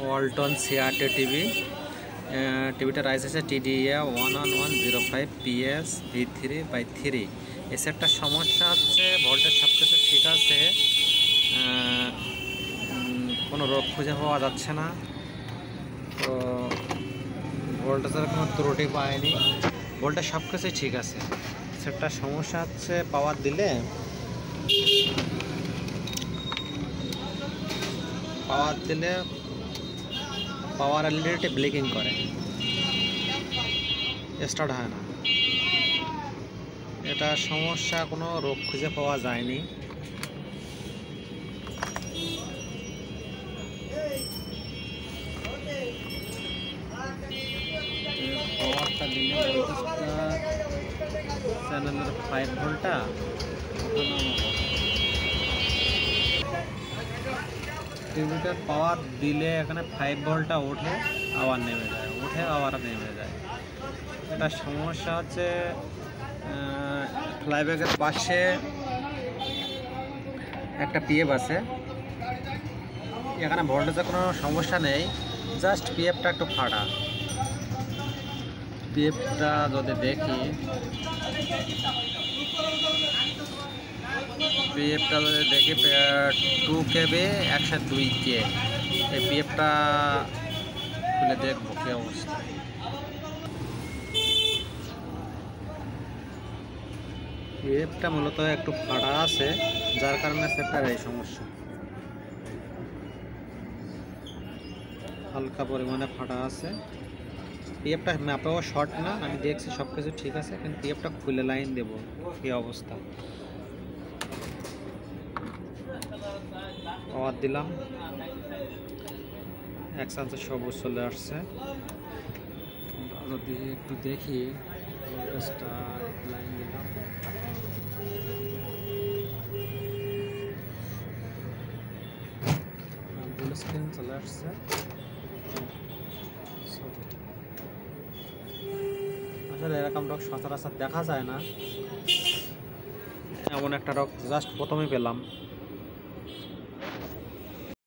Walton CRT TV. টিভিটার রাইস আছে TDA 11105 PS V3/3। এই সেটটার সমস্যা হচ্ছে ভোল্টেজ সব কিছু ঠিক আছে, কোনো রোগ খুঁজে পাওয়া যাচ্ছে না। তো ভোল্টেজের কোনো ত্রুটি পায়নি, ভোল্টেজ সব কিছুই ঠিক আছে। সেটটার সমস্যা হচ্ছে পাওয়ার দিলে পাওয়ার এলইডিটি ব্লিকিং করে, স্টার্ট হয় না। এটা সমস্যা, কোনো রোগ খুঁজে পাওয়া যায়নি। পাওয়ারটা দিলে চ্যানেলের 5 ভোল্টটা টিভিটার পাওয়ার দিলে এখানে 5 ভোল্টটা ওঠে আবার নেমে যায়, ওঠে আবার নেমে যায়। এটা সমস্যা হচ্ছে ফ্লাইব্যাগের পাশে একটা পিএফ আছে, এখানে ভোল্টেজের কোনো সমস্যা নেই, জাস্ট পিএফটা একটু ফাটা। পিএফটা যদি দেখি, পিএফটা যদি দেখি 2KB 102K, এই পিএফটা খুলে দেখবো কী অবস্থা। পিএফটা মূলত একটু ফাটা আছে, যার কারণে সেটার এই সমস্যা, হালকা পরিমাণে ফাটা আছে। পিএফটা ম্যাপেও শর্ট না, আমি দেখছি সব কিছু ঠিক আছে, কিন্তু পিএফটা খুলে লাইন দেবো কী অবস্থা। পাওয়ার দিলাম, একসাথে সবুজ চলে আসছে। যদি একটু দেখি ভোল্টেজটা, লাইন দিলাম, ফুল স্ক্রিন চলে আসছে। আসলে এরকম রোগ সচরাচর দেখা যায় না, এমন একটা রোগ জাস্ট প্রথমে পেলাম।